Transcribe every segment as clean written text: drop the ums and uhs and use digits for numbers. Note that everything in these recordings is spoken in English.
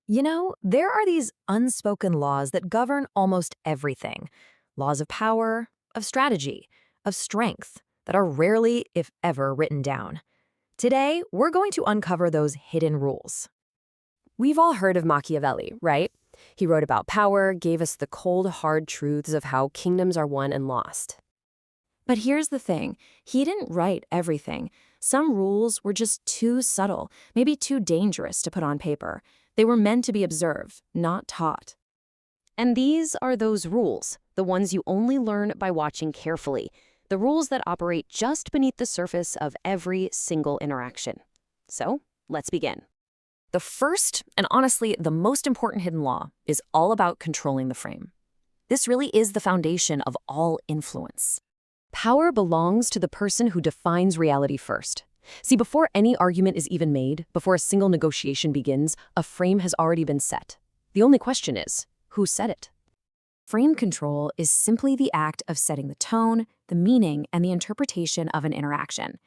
There are these unspoken laws that govern almost everything. Laws of power, of strategy, of strength, that are rarely, if ever, written down. Today, we're going to uncover those hidden rules. We've all heard of Machiavelli, right? He wrote about power, gave us the cold, hard truths of how kingdoms are won and lost. But here's the thing, he didn't write everything. Some rules were just too subtle, maybe too dangerous to put on paper. They were meant to be observed, not taught. And these are those rules, the ones you only learn by watching carefully, the rules that operate just beneath the surface of every single interaction. So, let's begin. The first, and honestly the most important hidden law, is all about controlling the frame. This really is the foundation of all influence. Power belongs to the person who defines reality first. See, before any argument is even made, before a single negotiation begins, a frame has already been set. The only question is, who set it? Frame control is simply the act of setting the tone, the meaning, and the interpretation of an interaction.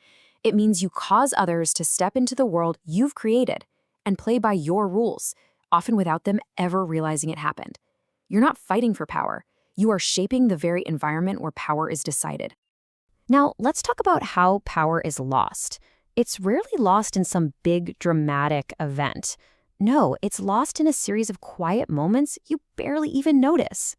It means you cause others to step into the world you've created and play by your rules, often without them ever realizing it happened. You're not fighting for power. You are shaping the very environment where power is decided. Now, let's talk about how power is lost. It's rarely lost in some big, dramatic event. No, it's lost in a series of quiet moments you barely even notice.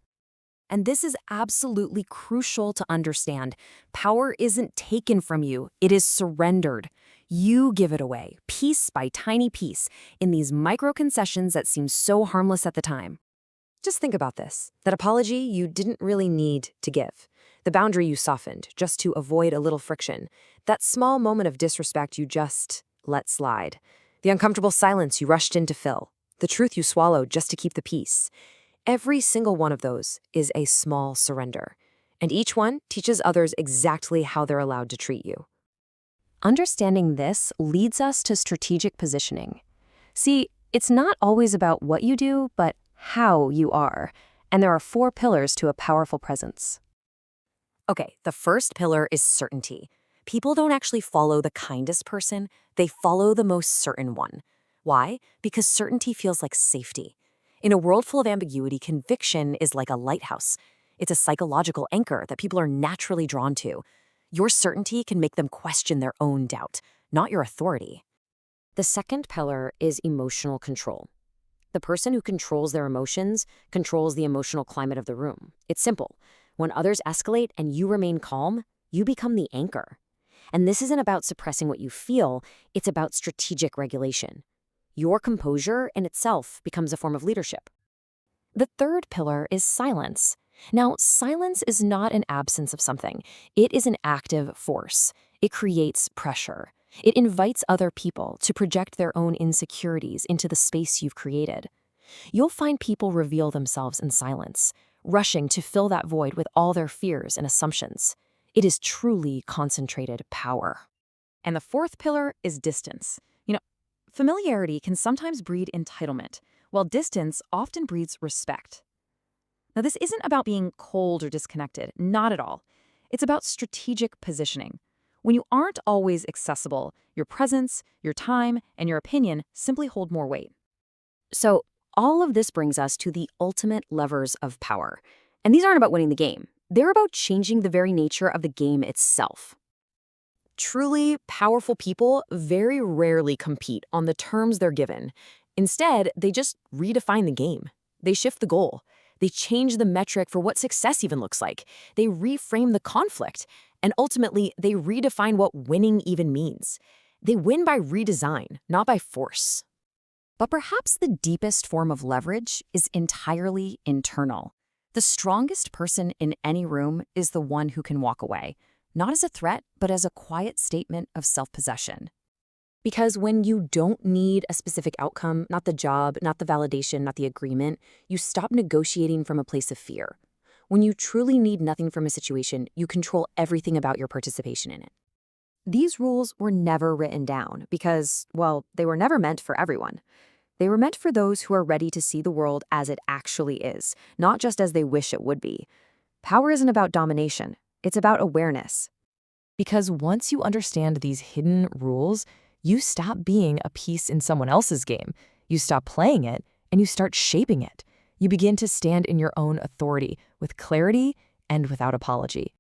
And this is absolutely crucial to understand. Power isn't taken from you, it is surrendered. You give it away, piece by tiny piece, in these micro concessions that seem so harmless at the time. Just think about this. That apology you didn't really need to give. The boundary you softened just to avoid a little friction. That small moment of disrespect you just let slide. The uncomfortable silence you rushed in to fill. The truth you swallowed just to keep the peace. Every single one of those is a small surrender. And each one teaches others exactly how they're allowed to treat you. Understanding this leads us to strategic positioning. See, it's not always about what you do, but how you are. And there are 4 pillars to a powerful presence. Okay, the first pillar is certainty. People don't actually follow the kindest person, they follow the most certain one. Why? Because certainty feels like safety. In a world full of ambiguity, conviction is like a lighthouse. It's a psychological anchor that people are naturally drawn to. Your certainty can make them question their own doubt, not your authority. The second pillar is emotional control. The person who controls their emotions controls the emotional climate of the room. It's simple. When others escalate and you remain calm, you become the anchor. And this isn't about suppressing what you feel, it's about strategic regulation. Your composure in itself becomes a form of leadership. The third pillar is silence. Now, silence is not an absence of something. It is an active force. It creates pressure. It invites other people to project their own insecurities into the space you've created. You'll find people reveal themselves in silence, rushing to fill that void with all their fears and assumptions. It is truly concentrated power. And the fourth pillar is distance. Familiarity can sometimes breed entitlement, while distance often breeds respect. Now, this isn't about being cold or disconnected, not at all. It's about strategic positioning. When you aren't always accessible, your presence, your time, and your opinion simply hold more weight. So, all of this brings us to the ultimate levers of power. And these aren't about winning the game. They're about changing the very nature of the game itself. Truly powerful people very rarely compete on the terms they're given. Instead, they just redefine the game. They shift the goal. They change the metric for what success even looks like. They reframe the conflict. And ultimately, they redefine what winning even means. They win by redesign, not by force. But perhaps the deepest form of leverage is entirely internal. The strongest person in any room is the one who can walk away, not as a threat, but as a quiet statement of self-possession. Because when you don't need a specific outcome, not the job, not the validation, not the agreement, you stop negotiating from a place of fear. When you truly need nothing from a situation, you control everything about your participation in it. These rules were never written down because, well, they were never meant for everyone. They were meant for those who are ready to see the world as it actually is, not just as they wish it would be. Power isn't about domination. It's about awareness. Because once you understand these hidden rules, you stop being a piece in someone else's game. You stop playing it, and you start shaping it. You begin to stand in your own authority with clarity and without apology.